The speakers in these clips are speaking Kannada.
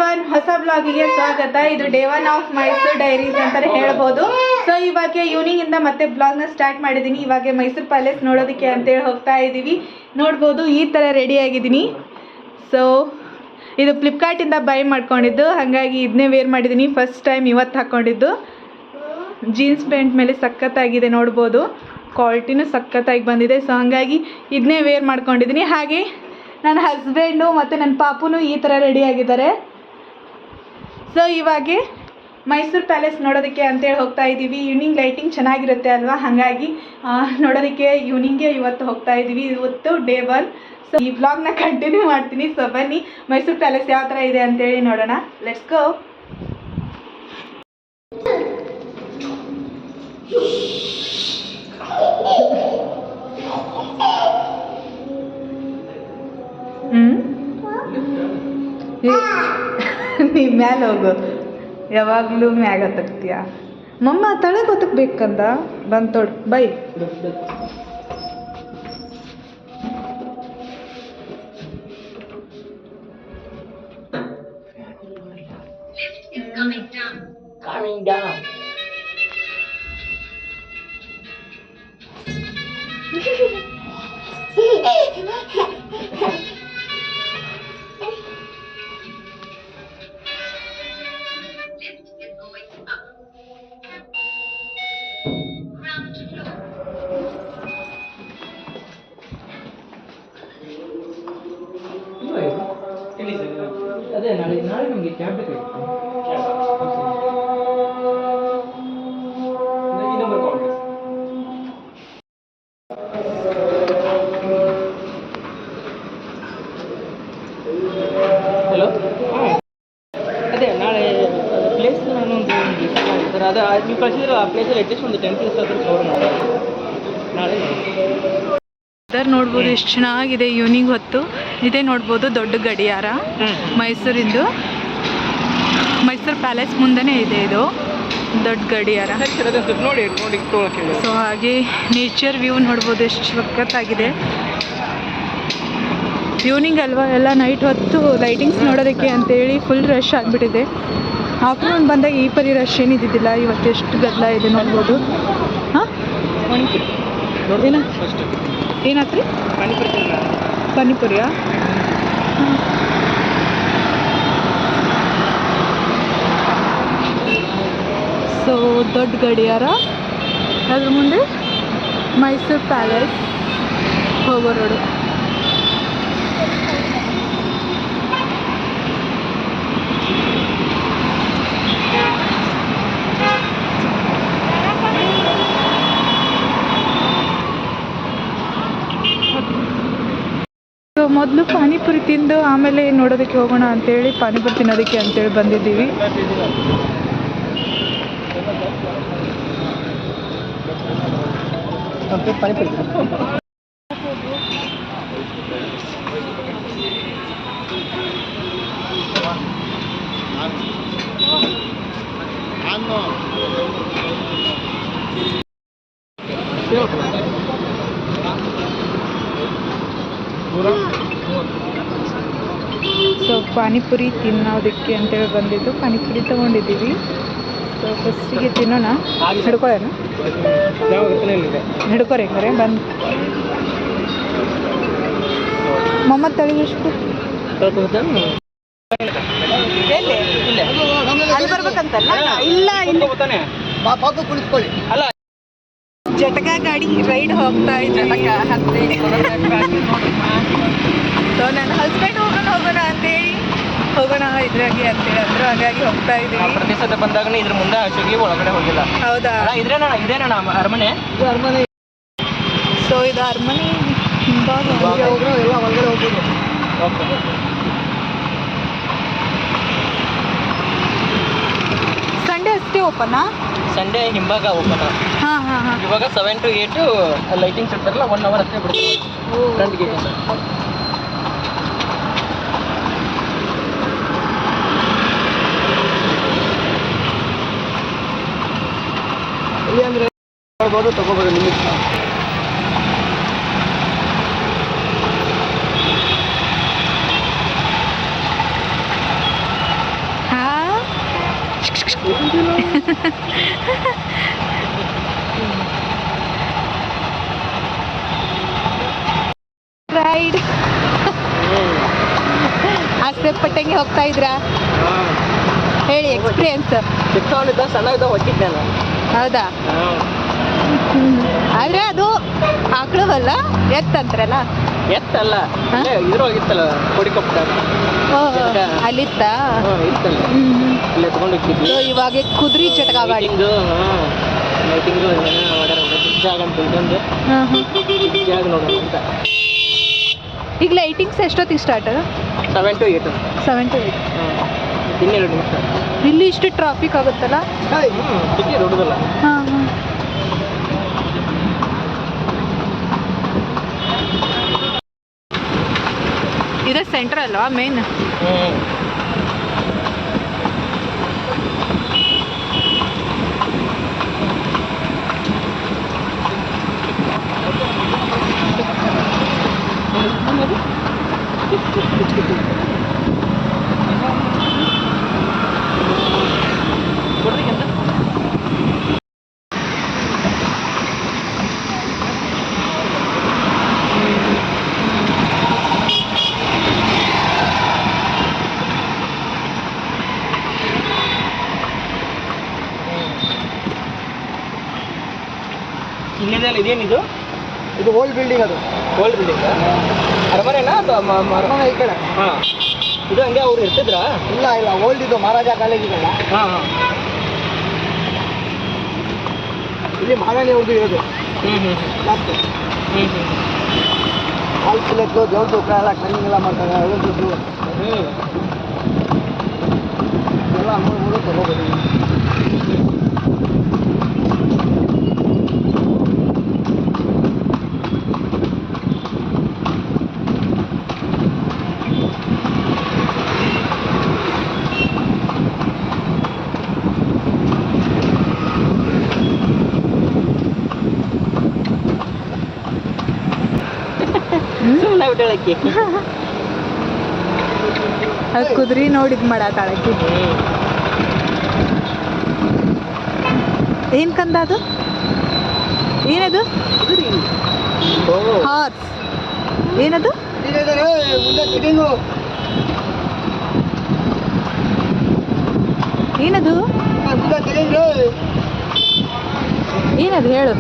ಒನ್ ಹೊಸ ಬ್ಲಾಗಿಗೆ ಸ್ವಾಗತ. ಇದು ಡೇ 1 ಆಫ್ ಮೈಸೂರು ಡೈರೀಸ್ ಅಂತಾನೆ ಹೇಳ್ಬೋದು. ಸೊ ಇವಾಗ ಈವ್ನಿಂಗ್ ಇಂದ ಮತ್ತೆ ಬ್ಲಾಗ್ನ ಸ್ಟಾರ್ಟ್ ಮಾಡಿದ್ದೀನಿ. ಇವಾಗ ಮೈಸೂರು ಪ್ಯಾಲೇಸ್ ನೋಡೋದಕ್ಕೆ ಅಂತೇಳಿ ಹೋಗ್ತಾ ಇದ್ದೀವಿ. ನೋಡ್ಬೋದು ಈ ಥರ ರೆಡಿ ಆಗಿದ್ದೀನಿ. ಸೊ ಇದು ಫ್ಲಿಪ್ಕಾರ್ಟಿಂದ ಬೈ ಮಾಡ್ಕೊಂಡಿದ್ದು, ಹಾಗಾಗಿ ಇದನ್ನೇ ವೇರ್ ಮಾಡಿದ್ದೀನಿ. ಫಸ್ಟ್ ಟೈಮ್ ಇವತ್ತು ಹಾಕ್ಕೊಂಡಿದ್ದು. ಜೀನ್ಸ್ ಪ್ಯಾಂಟ್ ಮೇಲೆ ಸಖತ್ತಾಗಿದೆ, ನೋಡ್ಬೋದು ಕ್ವಾಲಿಟಿನೂ ಸಖತ್ತಾಗಿ ಬಂದಿದೆ. ಸೊ ಹಾಗಾಗಿ ಇದನ್ನೇ ವೇರ್ ಮಾಡ್ಕೊಂಡಿದ್ದೀನಿ. ಹಾಗೆ ನನ್ನ ಹಸ್ಬೆಂಡು ಮತ್ತು ನನ್ನ ಪಾಪುನು ಈ ಥರ ರೆಡಿಯಾಗಿದ್ದಾರೆ. ಸೊ ಇವಾಗ ಮೈಸೂರು ಪ್ಯಾಲೇಸ್ ನೋಡೋದಕ್ಕೆ ಅಂತೇಳಿ ಹೋಗ್ತಾ ಇದ್ದೀವಿ. ಈವ್ನಿಂಗ್ ಲೈಟಿಂಗ್ ಚೆನ್ನಾಗಿರುತ್ತೆ ಅಲ್ವಾ, ಹಾಗಾಗಿ ನೋಡೋದಕ್ಕೆ ಈವ್ನಿಂಗ್ಗೆ ಇವತ್ತು ಹೋಗ್ತಾ ಇದ್ದೀವಿ. ಇವತ್ತು ಡೇ 1. ಸೊ ಈ ಬ್ಲಾಗ್ನ ಕಂಟಿನ್ಯೂ ಮಾಡ್ತೀನಿ. ಸೊ ಬನ್ನಿ ಮೈಸೂರು ಪ್ಯಾಲೇಸ್ ಯಾವ ಥರ ಇದೆ ಅಂತೇಳಿ ನೋಡೋಣ. Let's go. ನೀ ಮ್ಯಾಲೆ ಹೋಗು, ಯಾವಾಗಲೂ ಮ್ಯಾಗ ಹತ್ತಕ್ತೀಯ. ಮಮ್ಮ ತಳಗೆ ಹೊತ್ತಕ್ಬೇಕಂದ ಬಂತೋಡು ಬೈ. Coming down. ಅದೇ ನಾಳೆ ನಮಗೆ ಕ್ಯಾಬ್ ಬೇಕಾಗಿತ್ತು. ಹಲೋ, ಅದೇ ನಾಳೆ ಪ್ಲೇಸ್ ನಾನು ಸರ್ ಅದು ನೀವು ಕಳಿಸಿದ್ರೆ ಆ ಪ್ಲೇಸಲ್ಲಿ ಅಟ್ಲೀಸ್ಟ್ ಒಂದು 10 days ಆದರೂ ಕವರ್ ಮಾಡಿ ನಾಳೆ. ವೆದರ್ ನೋಡ್ಬೋದು ಎಷ್ಟು ಚೆನ್ನಾಗಿದೆ ಈವ್ನಿಂಗ್ ಹೊತ್ತು. ಇದೇ ನೋಡ್ಬೋದು ದೊಡ್ಡ ಗಡಿಯಾರ ಮೈಸೂರಿಂದು. ಮೈಸೂರು ಪ್ಯಾಲೇಸ್ ಮುಂದೆನೇ ಇದೆ ಇದು ದೊಡ್ಡ ಗಡಿಯಾರ. ನೋಡಿ ಸೊ ಹಾಗೆ ನೇಚರ್ ವ್ಯೂ ನೋಡ್ಬೋದು ಎಷ್ಟು ಸಖತ್ತಾಗಿದೆ. ಈವ್ನಿಂಗ್ ಅಲ್ವಾ, ಎಲ್ಲ ನೈಟ್ ಹೊತ್ತು ಲೈಟಿಂಗ್ಸ್ ನೋಡೋದಕ್ಕೆ ಅಂತೇಳಿ ಫುಲ್ ರಶ್ ಆಗಿಬಿಟ್ಟಿದೆ. ಆಫ್ಟರ್ನೂನ್ ಬಂದಾಗ ಈ ಪರಿ ರಶ್ ಏನಿದ್ದಿದ್ದಿಲ್ಲ. ಇವತ್ತು ಎಷ್ಟು ಗದ್ದಲ ಇದೆ ನೋಡ್ಬೋದು. ಹಾಂ ಏನಾತ್ರಿ? ಪಾನಿಪುರಿಯಾ? ಸೊ ದೊಡ್ಡ ಗಡಿಯಾರ, ಅದ್ರ ಮುಂದೆ ಮೈಸೂರು ಪ್ಯಾಲೇಸ್ ಹೋಗೋ ರೋಡು. ಸೊ ಮೊದಲು ಪಾನಿಪುರಿ ತಿಂದು ಆಮೇಲೆ ನೋಡೋದಕ್ಕೆ ಹೋಗೋಣ ಅಂತೇಳಿ ಪಾನಿಪುರಿ ತಿನ್ನೋದಕ್ಕೆ ಅಂತೇಳಿ ಬಂದಿದ್ದೀವಿ. ಸೊ ಪಾನಿಪುರಿ ತಿನ್ನೋದಕ್ಕೆ ಅಂತೇಳಿ ಬಂದಿದ್ದು. ಪಾನಿಪುರಿ ತೊಗೊಂಡಿದ್ದೀವಿ. ಸೊ ಫಸ್ಟಿಗೆ ತಿನ್ನೋಣ. ಹಿಡ್ಕೊಳ್ಳೋಣ, ಹಿಡ್ಕೊರಿ ಹೆಂಗಾರೆ ಬಂದು. ಮಮ್ಮ ತಳಿಗೆಷ್ಟು ಅಲ್ಲಿ ಬರ್ಬೇಕಂತಲ್ಲ? ಇಲ್ಲ ಇಲ್ಲಿ ಜಟಕ ಗಾಡಿ ರೈಡ್ ಹೋಗ್ತಾ ಇದೆ. ಸೊ ನನ್ನ ಹಸ್ಬೆಂಡ್ ಹೋಗೋಣ ಅಂತೇಳಿ ಹೋಗೋಣ ಇದ್ರಾಗೆ ಅಂತೇಳಿ ಅಂದ್ರು, ಹಾಗಾಗಿ ಹೋಗ್ತಾ ಇದ್ದೀವಿ. ಪ್ರತಿ ಸಲ ಬಂದಾಗ ಇದ್ರ ಮುಂದೆ ಅಷ್ಟೊಂದು ಒಳಗಡೆ ಹೋಗಿಲ್ಲ. ಹೌದಾ? ಇದೇನ ಅರಮನೆ. ಸೊ ಇದು ಅರಮನೆ ಹಿಂಭಾಗ ಎಲ್ಲ ಒಳಗಡೆ ಹೋಗ್ಬೋದು. ಸಂಡೇ ಅಷ್ಟೇ ಓಪನಾ? ಸಂಡೇ ಹಿಂಭಾಗ ಓಪನ್. ಹಾಂ ಹಾಂ ಹಾಂ. ಇವಾಗ 7 to 8 ಲೈಟಿಂಗ್ಸ್ ಇರ್ತಾರಲ್ಲ, 1 hour ಅಷ್ಟೇ ಬಿಡ್ತಾರೆ ಫ್ರಂಟ್ ಗೇಟ್ ಅಂತ. ಇಲ್ಲಿ ಅಂದರೆ ನೋಡ್ಬೋದು, ತಗೋಬೋದು ನಿಮಗೆ. ರೈಡ್ ಆಸೆ ಪಟ್ಟಂಗೆ ಹೋಗ್ತಾ ಇದ್ರಾ? ಹೇಳಿ ಎಕ್ಸ್ಪೀರಿಯನ್ಸ್. ಚಿಕ್ಕವನಿದ್ದ ಸಣ್ಣ ಇದ್ದ ಹೊಟ್ಟಿದ್ನಲ್ಲ. ಹೌದಾ? ಆದ್ರೆ ಅದು ಆಕಳವಲ್ಲ, ಎತ್ತಂತ್ರಲ್ಲ. ಎತ್ತಲ್ಲ, ಇದ್ರೊಳಗಿತ್ತಲ್ಲ ಕೊಡಿಕೊಪ್ಪ ಅಲ್ಲಿತ್ತ. ಇತ್ತಲ್ಲ, ಅಲ್ಲಿ ಎತ್ಕೊಂಡು ಹೋಗ್ತಿದ್ವಿ. ಇವಾಗ ಕುದುರೆ ಚಟಕ ಗಾಡಿ. ಲೈಟಿಂಗು ಜಾಗ ಅಂತ ಇಲ್ಲೊಂದು ಜಾಗ ನೋಡೋಣ ಅಂತ. ಈಗ ಲೈಟಿಂಗ್ಸ್ ಎಷ್ಟೊತ್ತಿಗೆ ಸ್ಟಾರ್ಟ್? 7 to 8. 7 to 8. ಇನ್ನೆರಡು ನಿಮಿಷ. ಇಲ್ಲಿ ಇಷ್ಟು ಟ್ರಾಫಿಕ್ ಆಗುತ್ತಲ್ಲ. ಸಿಟಿ ದೊಡ್ಡದಲ್ಲ. ಹಾಂ ಹಾಂ. ಇದು ಸೆಂಟ್ರ್ ಅಲ್ವಾ ಮೇನ್? ಇನ್ನೇನಲ್ಲ ಇದೇನಿದು? ಇದು ಓಲ್ಡ್ ಬಿಲ್ಡಿಂಗ್. ಅದು ಓಲ್ಡ್ ಬಿಲ್ಡಿಂಗ್ ಅರಮನೆನಾ ಅಥವಾ ಅರಮನೆ ಈ ಕಡೆ? ಹಾಂ. ಇದು ಹಂಗೆ ಅವ್ರು ಇರ್ತಿದ್ರಾ? ಇಲ್ಲ ಇಲ್ಲ, ಓಲ್ಡ್ ಇದು ಮಹಾರಾಜ ಕಾಲೇಜ್ ಇದೆಲ್ಲ. ಹಾಂ ಹಾಂ. ಇಲ್ಲಿ ಮಹಾರಾಣಿ ಅವ್ರದ್ದು ಇರೋದು. ಲಾಸ್ಟು ಹಾಲು ಚಿಲ್ಲತ್ತು, ದೇವ್ರ ತೂಕ ಎಲ್ಲ ಕ್ಲೀನಿಂಗ್ ಎಲ್ಲ ಮಾಡ್ತಾರೆ. ಅವ್ರದ್ದು ಎಲ್ಲ 3 ತಗೋಬೋದು. ಸುಮ್ಮನೆ ಬಿಟ್ಟಳಕ್ಕಿ. ಅದು ಕುದುರೆ ನೋಡಿದ್ ಮಾಡತ್ತಾಳಕ್ಕಿ. ಏನು ಕಂದ ಅದು? ಏನದು? ಹಾರ್ಸ್. ಏನದು? ಮುಂದೆ ಫಿಟ್ಟಿಂಗು. ಏನದು? ಮುಂದೆ ಫಿಟ್ಟಿಂಗು. ಏನದು ಹೇಳು.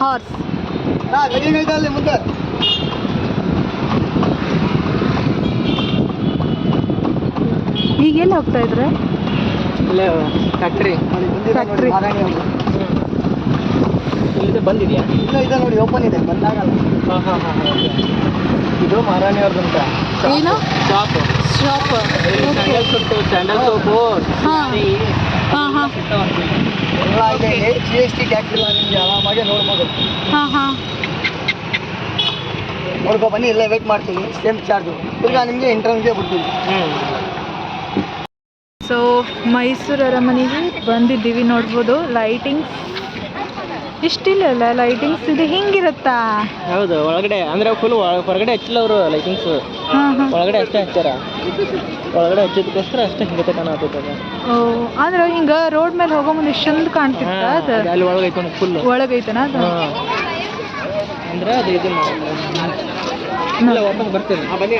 ಹಾರ್ಸ್. ಹಾಂ, ಫಿಟ್ಟಿಂಗ್ ಐತೆ ಅಲ್ಲಿ ಮುಂದೆ. ಈಗ ಎಲ್ಲಿ ಹೋಗ್ತಾ ಇದ್ರೆ? ಇಲ್ಲೇ ಫ್ಯಾಕ್ಟ್ರಿ. ಫ್ಯಾಕ್ಟ್ರಿ. ಮಹಾರಾಣಿ ಅವರು ಇಲ್ಲಿದೆ ಬಂದಿದೆಯಾ? ಇಲ್ಲ, ಇದೆ ನೋಡಿ, ಓಪನ್ ಇದೆ, ಬಂದಾಗಲ್ಲ. ಹಾಂ ಹಾಂ ಹಾಂ. ಇದು ಮಹಾರಾಣಿ ಅವ್ರದ್ದಂತ ಏನು? Shop. Shop. Sandal soap, sandal soap. ಹಾಂ ಹಾಂ ಹಾಂ. ಎಲ್ಲ ಇದೆ. GST ಟ್ಯಾಕ್ಸ್ ಇಲ್ಲ, ನಿಮಗೆ ಆರಾಮಾಗಿ ನೋಡ್ಬೋದು. ಹಾಂ ಹಾಂ. ನೋಡ್ಕೊ ಬನ್ನಿ, ಇಲ್ಲೇ ವೇಟ್ ಮಾಡ್ತೀವಿ. Same charge. ತಿರ್ಗಾ ನಿಮಗೆ ಎಂಟ್ರೆನ್ಸ್ಗೆ ಬಿಡ್ತೀವಿ. ಸೊ ಮೈಸೂರು ಅರಮನೆಗೆ ಬಂದಿದ್ದೀವಿ. ನೋಡ್ಬೋದು ಲೈಟಿಂಗ್ಸ್ ಇಷ್ಟಿಲ್ಲ. ಲೈಟಿಂಗ್ಸ್ ಇದು ಹಿಂಗಿರುತ್ತಾ? ಹೌದು, ಒಳಗಡೆ ಅಂದ್ರೆ ಫುಲ್ ಹೊರಗಡೆ ಹಚ್ಚಿಲ್ಲ ಅವರು ಲೈಟಿಂಗ್ಸ್. ಹಾಂ ಹಾಂ. ಒಳಗಡೆ ಅಷ್ಟೇ ಹಚ್ಚಾರ. ಒಳಗಡೆ ಹಚ್ಚಿದಕ್ಕೋಸ್ಕರ ಅಷ್ಟೇ ಹಿಂಗತೆ ಕಾಣತ್ತದ. ಓ, ಅಂದ್ರೆ ಹಿಂಗೆ ರೋಡ್ ಮೇಲೆ ಹೋಗೋ ಮುಂದೆ ಎಷ್ಟು ಚಂದ ಕಾಣ್ತಿತ್ತ ಅದು. ಅಲ್ಲಿ ಒಳಗೈತೆ ಫುಲ್ ಒಳಗೈತನ ಅದು? ಅಂದ್ರೆ ಅದು ಇದು ಇಲ್ಲ, ವಾಪಸ್ ಬರ್ತೀನಿ. ಬನ್ನಿ.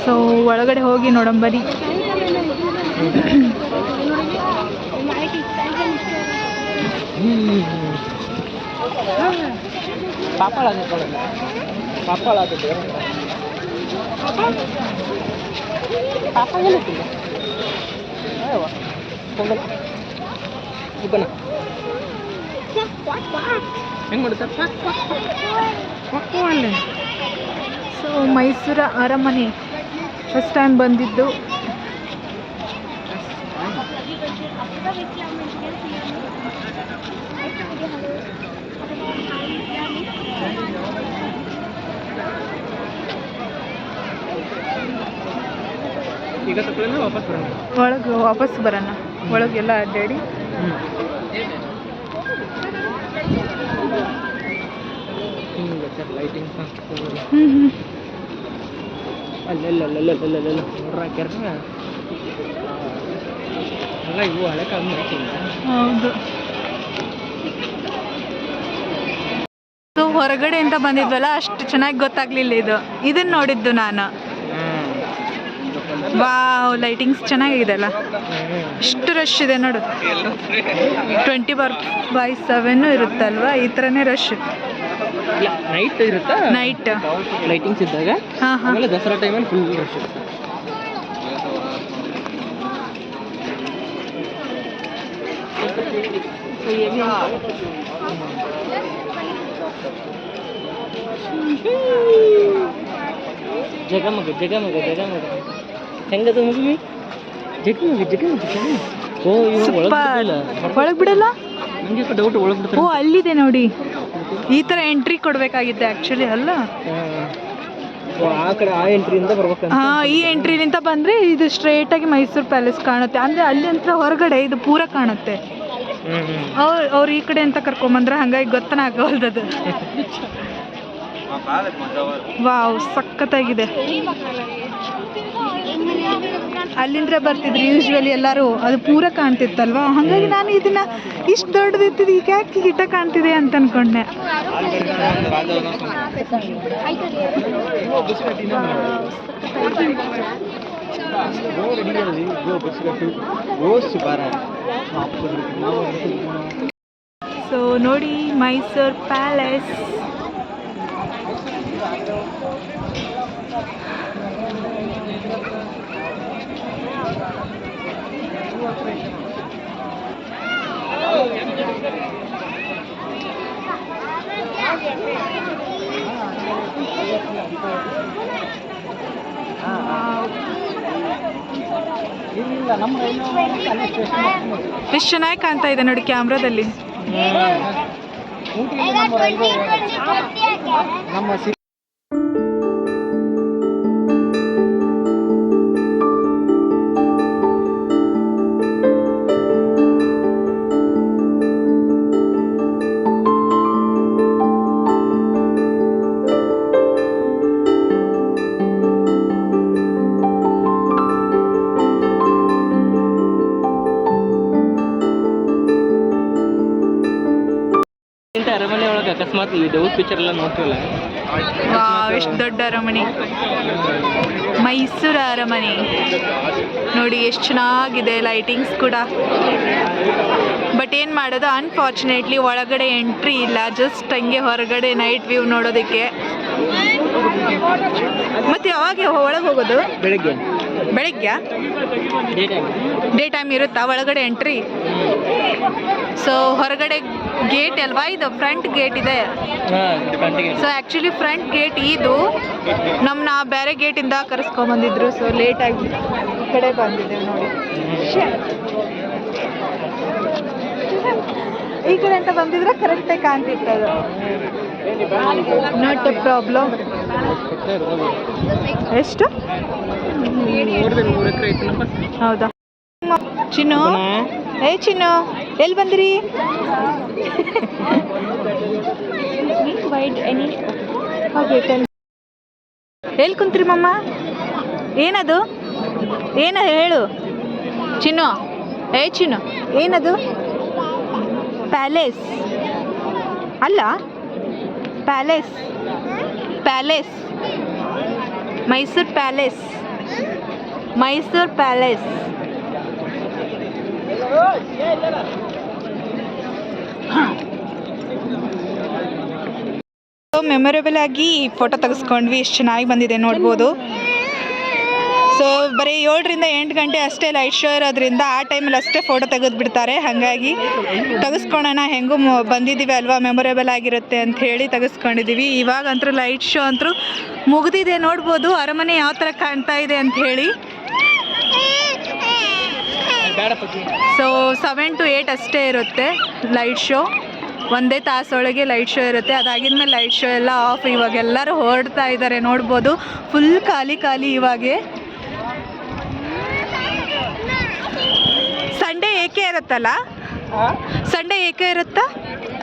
ಸೊ ಒಳಗಡೆ ಹೋಗಿ ನೋಡಂಬರಿ. ಪಾಪಳ ಪಾಪಳ ಆಗ್ತದೆ. ಪಾಪ ಹೇಳಿಲ್ಲ ಹೆಂಗೆ ಮಾಡ್ತಾರೆ? ಸೊ ಮೈಸೂರು ಅರಮನೆ ಫಸ್ಟ್ ಟೈಮ್ ಬಂದಿದ್ದು. ಈಗ ತಗೊಳ್ಳೋಣ, ವಾಪಸ್ ಬರೋಣ. ಒಳಗೆ ವಾಪಸ್ ಬರೋಣ. ಒಳಗೆಲ್ಲ ಅಡ್ಡಾಡಿ. ಲೈಟಿಂಗ್ಸ್ ಹ್ಞೂ ಅಲ್ಲೆಲ್ಲ ನೋಡ್ರಾಕ್ಯಾರ. ಅಲ್ಲ ಇವು ಹಳೆ ಕಾಲ ಹೌದು. ಸೊ ಹೊರಗಡೆ ಅಂತ ಬಂದಿದ್ವಲ್ಲ ಅಷ್ಟು ಚೆನ್ನಾಗಿ ಗೊತ್ತಾಗ್ಲಿಲ್ಲ ಇದನ್ನ ನೋಡಿದ್ದು ನಾನು. ವಾವ್, ಲೈಟಿಂಗ್ಸ್ ಚೆನ್ನಾಗಿದೆ ಅಲ್ಲ, ಎಷ್ಟು ರಶ್ ಇದೆ ನೋಡು. 24/7 ಇರುತ್ತಲ್ವಾ, ಈ ಥರನೇ ರಶ್. ನೈಟ್ ಇರುತ್ತಾ? ನೈಟ್ ಲೈಟಿಂಗ್ಸ್ ಇದ್ದಾಗ. ಆಮೇಲೆ ದಸರಾ ಟೈಮಲ್ಲಿ ಫುಲ್ ರಶ್ ಇರುತ್ತೆ. ಜಗಮಗ ಜಗಮಗ ಜಗಮಗ ಹೆಂಗದ ಮಮ್ಮಿ? ಜಗಮಗ ಜಗಮಗ ಜಗಮಗ. ಓ ಇವಾಗ ಒಳಗೆ ಬಿಡಲ್ಲ. ನನಗೆ ಡೌಟ್ ಒಳಗೆ ಬಿಡ್ತಾರೆ. ಓ ಅಲ್ಲಿದೆ ನೋಡಿ, ಈ ಥರ ಎಂಟ್ರಿ ಕೊಡಬೇಕಾಗಿದ್ದೆ ಆ್ಯಕ್ಚುಲಿ ಅಲ್ಲ. ಆ ಕಡೆ ಆ ಎಂಟ್ರಿಯಿಂದ ಬರ್ಬೇಕಂತ. ಈ ಎಂಟ್ರಿಲಿಂದ ಬಂದರೆ ಇದು ಸ್ಟ್ರೇಟಾಗಿ ಮೈಸೂರು ಪ್ಯಾಲೇಸ್ ಕಾಣುತ್ತೆ. ಅಂದರೆ ಅಲ್ಲಿ ಅಂತ ಹೊರಗಡೆ ಇದು ಪೂರ ಕಾಣುತ್ತೆ. ಅವ್ರು ಈ ಕಡೆ ಅಂತ ಕರ್ಕೊಂಬಂದ್ರೆ ಹಂಗಾಗಿ ಗೊತ್ತನ ಆಗೋಲ್ದದು. ವಾವ್, ಸಖತ್ತಾಗಿದೆ. ಅಲ್ಲಿಂದ್ರೆ ಬರ್ತಿದ್ರು ಯೂಶ್ವಲಿ ಎಲ್ಲರೂ, ಅದು ಪೂರ ಕಾಣ್ತಿತ್ತಲ್ವಾ, ಹಾಗಾಗಿ ನಾನು ಇದನ್ನ ಇಷ್ಟು ದೊಡ್ಡದಿತ್ತಿದ್ದು ಈಗ ಯಾಕೆ ಗಿಟ್ಟ ಕಾಣ್ತಿದೆ ಅಂತ ಅನ್ಕೊಂಡೆ. ಸೊ ನೋಡಿ ಮೈಸೂರು ಪ್ಯಾಲೇಸ್. ಎಷ್ಟು ಚೆನ್ನಾಗಿ ಕಾಣ್ತಾ ಇದೆ ನೋಡಿ ಕ್ಯಾಮ್ರಾದಲ್ಲಿ. ಅರಮನೆ ಒಳಗೆ ಅಕಸ್ಮಾತ್ ಈ ದೇವ್ರ ಪಿಕ್ಚರ್ ಎಲ್ಲ ನೋಡ್ತೀವಲ್ಲ, ಎಷ್ಟು ದೊಡ್ಡ ಅರಮನೆ, ಮೈಸೂರು ಅರಮನೆ ನೋಡಿ ಎಷ್ಟು ಚೆನ್ನಾಗಿದೆ. ಲೈಟಿಂಗ್ಸ್ ಕೂಡ. ಬಟ್ ಏನು ಮಾಡೋದು, ಅನ್ಫಾರ್ಚುನೇಟ್ಲಿ ಒಳಗಡೆ ಎಂಟ್ರಿ ಇಲ್ಲ, ಜಸ್ಟ್ ಹಂಗೆ ಹೊರಗಡೆ ನೈಟ್ ವ್ಯೂ ನೋಡೋದಕ್ಕೆ. ಮತ್ತೆ ಯಾವಾಗ ಒಳಗೆ ಹೋಗೋದು? ಬೆಳಗ್ಗೆ ಡೇ ಟೈಮ್ ಇರುತ್ತಾ ಒಳಗಡೆ ಎಂಟ್ರಿ? ಸೊ ಹೊರಗಡೆ ಗೇಟ್ ಅಲ್ವಾ ಇದು, ಫ್ರಂಟ್ ಗೇಟ್ ಇದೆ. ಸೊ ಆ್ಯಕ್ಚುಲಿ ಫ್ರಂಟ್ ಗೇಟ್ ಇದು ನಮ್ಮನ್ನ ಬೇರೆ ಗೇಟಿಂದ ಕರೆಸ್ಕೊಂಬಂದಿದ್ರು. ಸೊ ಲೇಟಾಗಿ ಈ ಕಡೆ ಬಂದಿದ್ದೇವೆ ನೋಡಿ. ಈ ಕಡೆ ಅಂತ ಬಂದಿದ್ರೆ ಕರೆಕ್ಟಾಗಿ ಕಾಣ್ತಿತ್ತು ಅದು. Not A problem. ಎಷ್ಟು? ಹೌದಾ? ಚಿನ್ನು, ಚಿನ್ನು ಎಲ್ಲಿ ಬಂದಿರಿ? ಎಲ್ಲಿ ಕುಂತ್ರಿ ಮಮ್ಮ? ಏನದು? ಏನದು ಹೇಳು ಚಿನ್ನು. ಚಿನ್ನು ಏನದು? ಪ್ಯಾಲೇಸ್ ಅಲ್ಲ, palace palace Mysuru palace, Mysuru palace. Memorable ಆಗಿ ಫೋಟೋ ತೆಗೆಸ್ಕೊಂಡ್ವಿ. ಎಷ್ಟು ಚೆನ್ನಾಗಿ ಬಂದಿದೆ ನೋಡ್ಬೋದು. ಸೊ ಬರೀ 7ರಿಂದ 8 ಗಂಟೆ ಅಷ್ಟೇ ಲೈಟ್ ಶೋ ಇರೋದ್ರಿಂದ ಆ ಟೈಮಲ್ಲಿ ಅಷ್ಟೇ ಫೋಟೋ ತೆಗೆದು ಬಿಡ್ತಾರೆ. ಹಾಗಾಗಿ ತೆಗೆಸ್ಕೊಳ್ಳೋಣ, ಹೆಂಗೂ ಬಂದಿದ್ದೀವಿ ಅಲ್ವಾ, ಮೆಮೊರೇಬಲ್ ಆಗಿರುತ್ತೆ ಅಂತ ಹೇಳಿ ತೆಗೆಸ್ಕೊಂಡಿದ್ದೀವಿ. ಇವಾಗ ಅಂತೂ ಲೈಟ್ ಶೋ ಅಂತೂ ಮುಗಿದಿದೆ. ನೋಡ್ಬೋದು ಅರಮನೆ ಯಾವ ಥರ ಕಾಣ್ತಾ ಇದೆ ಅಂತ ಹೇಳಿ. ಸೊ 7 to 8 ಅಷ್ಟೇ ಇರುತ್ತೆ ಲೈಟ್ ಶೋ. ಒಂದೇ ತಾಸೊಳಗೆ ಲೈಟ್ ಶೋ ಇರುತ್ತೆ. ಅದಾಗಿದ್ಮೇಲೆ ಲೈಟ್ ಶೋ ಎಲ್ಲ ಆಫ್. ಇವಾಗ ಎಲ್ಲರೂ ಹೊರಡ್ತಾ ಇದ್ದಾರೆ ನೋಡ್ಬೋದು. ಫುಲ್ ಖಾಲಿ ಖಾಲಿ ಇವಾಗೆ. ಸಂಡೇ ಏಕೆ ಇರುತ್ತಲ್ಲ, ಸಂಡೇ ಏಕೆ ಇರುತ್ತಾ?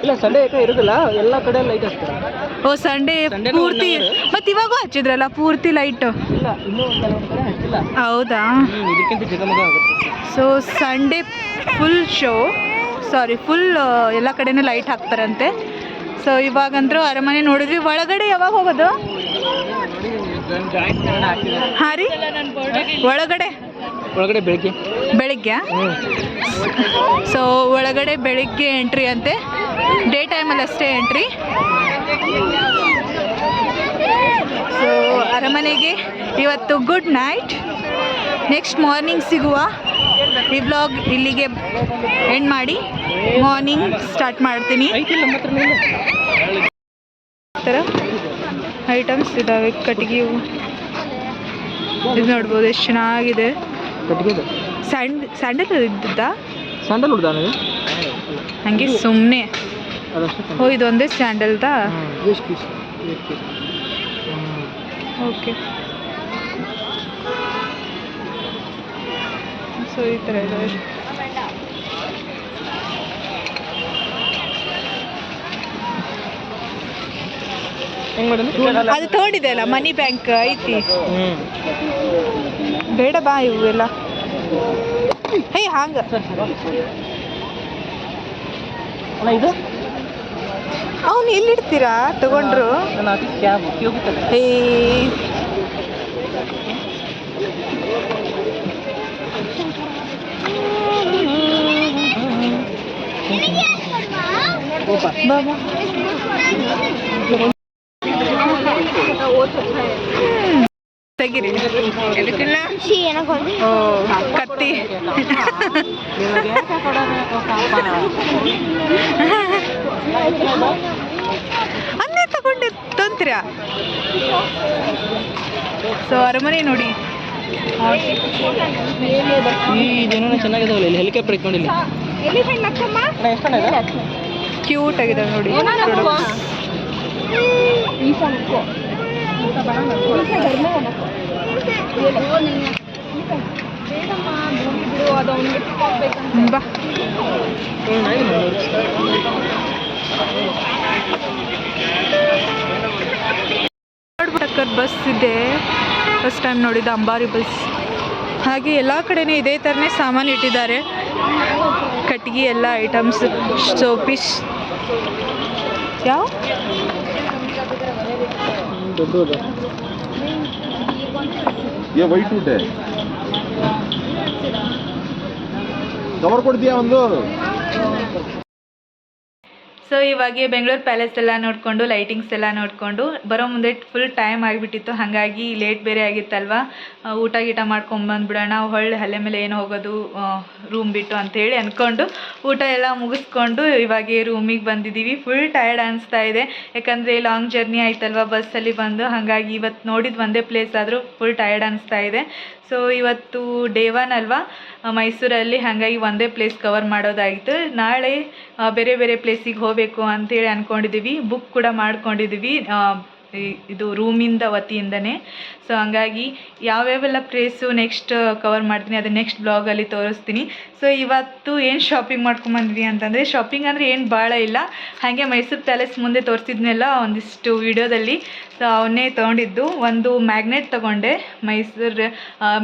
ಇಲ್ಲ ಸಂಡೇ ಯಾಕೆ ಇರೋದಿಲ್ಲ, ಎಲ್ಲ ಕಡೆ ಲೈಟ್ ಹಚ್ತಾರೆ. ಓ ಸಂಡೇ Sunday ಪೂರ್ತಿ 1 hour. ಮತ್ತು ಇವಾಗೂ ಹಚ್ಚಿದ್ರಲ್ಲ ಪೂರ್ತಿ ಲೈಟ್. ಇಲ್ಲ ಇನ್ನೂ ಕೆಲವೊಂದು ಕಡೆ ಹಚ್ಚಿಲ್ಲ. ಹೌದಾ? ಇದಕ್ಕಿಂತ ಜಗಮಗ ಆಗುತ್ತೆ. ಸೊ ಸಂಡೇ ಫುಲ್ ಫುಲ್ ಎಲ್ಲ ಕಡೆನೂ ಲೈಟ್ ಹಾಕ್ತಾರಂತೆ. ಸೊ ಇವಾಗಂತೂ ಅರಮನೆ ನೋಡಿದ್ವಿ. ಒಳಗಡೆ ಯಾವಾಗ ಹೋಗೋದು? ಹಾಂ ರೀ, ಒಳಗಡೆ ಬೆಳಿಗ್ಗೆ. ಸೊ ಒಳಗಡೆ ಬೆಳಿಗ್ಗೆ ಎಂಟ್ರಿ ಅಂತೆ, ಡೇ ಟೈಮಲ್ಲಿ ಅಷ್ಟೇ ಎಂಟ್ರಿ. ಸೊ ಅರಮನೆಗೆ ಇವತ್ತು ಗುಡ್ ನೈಟ್. ನೆಕ್ಸ್ಟ್ ಮಾರ್ನಿಂಗ್ ಸಿಗುವ. ಈ ವ್ಲಾಗ್ ಇಲ್ಲಿಗೆ ಎಂಡ್ ಮಾಡಿ ಮಾರ್ನಿಂಗ್ ಸ್ಟಾರ್ಟ್ ಮಾಡ್ತೀನಿ. ಈ ಥರ ಐಟಮ್ಸ್ ಇದ್ದಾವೆ. ಕಟ್ಟಿಗೆ ಇದು ನೋಡ್ಬೋದು ಎಷ್ಟು ಚೆನ್ನಾಗಿದೆ. ಸ್ಯಾಂಡಲ್ ಇದ್ದದ್ದಾ? ಸ್ಯಾಂಡಲ್ ಹುಡ್ದ ಹಂಗೆ ಸುಮ್ಮನೆ. ಓ ಇದೊಂದೇ ಸ್ಯಾಂಡಲ್ದಾ? ಓಕೆ. ಸೊ ಈ ಥರ ಇದೆ. ಅದು ತಗೊಂಡಿದೆ ಅಲ್ಲ, ಮನಿ ಬ್ಯಾಂಕ್ ಐತಿ. ಬೇಡ ಬಾ ಇವು ಎಲ್ಲ. ಹೇ ಹಂಗ ಇದು ಅವನು ಎಲ್ಲಿಡ್ತೀರಾ ತಗೊಂಡ್ರು? ಹೇ ಬಾಬಾ ತೆಗಿರಿ. ಓ ಕತ್ತಿ. ಅನ್ನೇ ತಗೊಂಡು ತಂತೀರಾ? ಸೊ ಅರಮನೆ ನೋಡಿ. ಇದೇನೋ ಚೆನ್ನಾಗಿದಾವಲ್ಲ, ಇಲ್ಲಿ ಹೆಲಿಕಾಪ್ಟರ್ ಇಟ್ಕೊಂಡಿಲ್ಲ. ಕ್ಯೂಟ್ ಆಗಿದಾವೆ ನೋಡಿ. ಬಾ ಟಕ್ಕರ್ ಬಸ್ ಇದೆ. ಫಸ್ಟ್ ಟೈಮ್ ನೋಡಿದ ಅಂಬಾರಿ ಬಸ್. ಹಾಗೆ ಎಲ್ಲ ಕಡೆನೂ ಇದೇ ಥರನೇ ಸಾಮಾನು ಇಟ್ಟಿದ್ದಾರೆ. ಕಟ್ಟಿಗೆ ಎಲ್ಲ ಐಟಮ್ಸ್, ಸೋಪೀಸ್. ಯಾವ ये वही टूट है कवर ಕೊಡ್ತೀಯಾ ಒಂದು? ಸೊ ಇವಾಗ ಬೆಂಗಳೂರು ಪ್ಯಾಲೇಸ್ ಎಲ್ಲ ನೋಡಿಕೊಂಡು ಲೈಟಿಂಗ್ಸ್ ಎಲ್ಲ ನೋಡಿಕೊಂಡು ಬರೋ ಮುಂದೆ ಫುಲ್ ಟೈಮ್ ಆಗಿಬಿಟ್ಟಿತ್ತು. ಹಾಗಾಗಿ ಲೇಟ್ ಬೇರೆ ಆಗಿತ್ತಲ್ವ. ಊಟ ಗೀಟ ಮಾಡ್ಕೊಂಬಂದ್ಬಿಡೋಣ, ಹೊಳ್ಳಿ ಹಲ್ಲೆ ಮೇಲೆ ಏನು ಹೋಗೋದು ರೂಮ್ ಬಿಟ್ಟು ಅಂಥೇಳಿ ಅಂದ್ಕೊಂಡು ಊಟ ಎಲ್ಲ ಮುಗಿಸ್ಕೊಂಡು ಇವಾಗ ರೂಮಿಗೆ ಬಂದಿದ್ದೀವಿ. ಫುಲ್ ಟಯರ್ಡ್ ಅನಿಸ್ತಾ ಇದೆ, ಯಾಕಂದರೆ ಲಾಂಗ್ ಜರ್ನಿ ಆಯ್ತಲ್ವ ಬಸ್ಸಲ್ಲಿ ಬಂದು. ಹಾಗಾಗಿ ಇವತ್ತು ನೋಡಿದ ಒಂದೇ ಪ್ಲೇಸ್ ಆದರೂ ಫುಲ್ ಟಯರ್ಡ್ ಅನಿಸ್ತಾ ಇದೆ. ಸೊ ಇವತ್ತು ಡೇ 1 ಅಲ್ವಾ ಮೈಸೂರಲ್ಲಿ, ಹಾಗಾಗಿ ಒಂದೇ ಪ್ಲೇಸ್ ಕವರ್ ಮಾಡೋದಾಗಿತ್ತು. ನಾಳೆ ಬೇರೆ ಬೇರೆ ಪ್ಲೇಸಿಗೆ ಹೋಗಬೇಕು ಅಂಥೇಳಿ ಅಂದ್ಕೊಂಡಿದ್ದೀವಿ. ಬುಕ್ ಕೂಡ ಮಾಡ್ಕೊಂಡಿದ್ದೀವಿ ಇದು ರೂಮಿಂದ ವತಿಯಿಂದನೇ. ಸೊ ಹಂಗಾಗಿ ಯಾವ್ಯಾವೆಲ್ಲ ಪ್ಲೇಸು ನೆಕ್ಸ್ಟ್ ಕವರ್ ಮಾಡ್ತೀನಿ, ಅದು ನೆಕ್ಸ್ಟ್ ಬ್ಲಾಗಲ್ಲಿ ತೋರಿಸ್ತೀನಿ. ಸೊ ಇವತ್ತು ಏನು ಶಾಪಿಂಗ್ ಮಾಡ್ಕೊಂಬಂದ್ವಿ ಅಂತಂದರೆ, ಶಾಪಿಂಗ್ ಅಂದರೆ ಏನು ಭಾಳ ಇಲ್ಲ, ಹಾಗೆ ಮೈಸೂರು ಪ್ಯಾಲೇಸ್ ಮುಂದೆ ತೋರಿಸಿದ್ನೆಲ್ಲ ಒಂದಿಷ್ಟು ವಿಡಿಯೋದಲ್ಲಿ. ಸೊ ಅವನ್ನೇ ತೊಗೊಂಡಿದ್ದು. ಒಂದು ಮ್ಯಾಗ್ನೆಟ್ ತೊಗೊಂಡೆ, ಮೈಸೂರು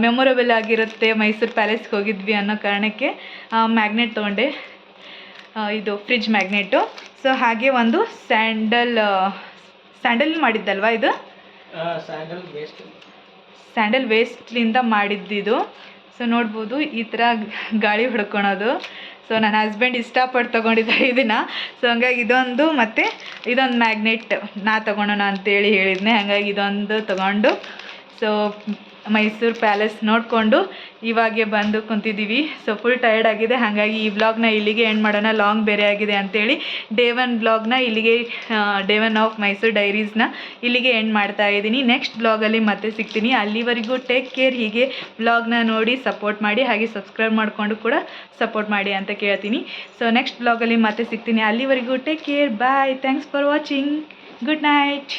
ಮೆಮೊರೇಬಲ್ ಆಗಿರುತ್ತೆ ಮೈಸೂರು ಪ್ಯಾಲೇಸ್ಗೆ ಹೋಗಿದ್ವಿ ಅನ್ನೋ ಕಾರಣಕ್ಕೆ ಮ್ಯಾಗ್ನೆಟ್ ತೊಗೊಂಡೆ. ಇದು ಫ್ರಿಜ್ ಮ್ಯಾಗ್ನೆಟು. ಸೊ ಹಾಗೆ ಒಂದು ಸ್ಯಾಂಡಲ್ ಮಾಡಿದ್ದಲ್ವಾ ಇದು? ಸ್ಯಾಂಡಲ್ ವೇಸ್ಟ್ಲಿಂದ ಮಾಡಿದ್ದಿದು. ಸೊ ನೋಡ್ಬೋದು ಈ ಥರ ಗಾಳಿ ಹೊಡ್ಕೊಳೋದು. ಸೊ ನನ್ನ ಹಸ್ಬೆಂಡ್ ಇಷ್ಟಪಟ್ಟು ತೊಗೊಂಡಿದ್ದಾರೆ ಇದನ್ನು. ಸೊ ಹಂಗಾಗಿ ಇದೊಂದು ಮತ್ತು ಇದೊಂದು ಮ್ಯಾಗ್ನೆಟ್ ತೊಗೊಳೋಣ ಅಂತೇಳಿ ಹೇಳಿದ್ನೆ. ಹಾಗಾಗಿ ಇದೊಂದು ತೊಗೊಂಡು ಸೊ ಮೈಸೂರು ಪ್ಯಾಲೇಸ್ ನೋಡಿಕೊಂಡು ಇವಾಗೆ ಬಂದು ಕುಂತಿದ್ದೀವಿ. ಸೊ ಫುಲ್ ಟಯರ್ಡ್ ಆಗಿದೆ, ಹಾಗಾಗಿ ಈ ವ್ಲಾಗ್ನ ಇಲ್ಲಿಗೆ ಎಂಡ್ ಮಾಡೋಣ. ಲಾಂಗ್ ಬೇರೆ ಆಗಿದೆ ಅಂತೇಳಿ ಡೇ 1 ವ್ಲಾಗ್ನ ಇಲ್ಲಿಗೆ, ಡೇ 1 ಆಫ್ ಮೈಸೂರು ಡೈರೀಸ್ನ ಇಲ್ಲಿಗೆ ಎಂಡ್ ಮಾಡ್ತಾ ಇದ್ದೀನಿ. ನೆಕ್ಸ್ಟ್ ವ್ಲಾಗಲ್ಲಿ ಮತ್ತೆ ಸಿಗ್ತೀನಿ. ಅಲ್ಲಿವರೆಗೂ ಟೇಕ್ ಕೇರ್. ಹೀಗೆ ವ್ಲಾಗ್ನ ನೋಡಿ ಸಪೋರ್ಟ್ ಮಾಡಿ, ಹಾಗೆ ಸಬ್ಸ್ಕ್ರೈಬ್ ಮಾಡಿಕೊಂಡು ಕೂಡ ಸಪೋರ್ಟ್ ಮಾಡಿ ಅಂತ ಕೇಳ್ತೀನಿ. ಸೊ ನೆಕ್ಸ್ಟ್ ವ್ಲಾಗಲ್ಲಿ ಮತ್ತೆ ಸಿಗ್ತೀನಿ. ಅಲ್ಲಿವರೆಗೂ take care, bye, thanks for watching, good night.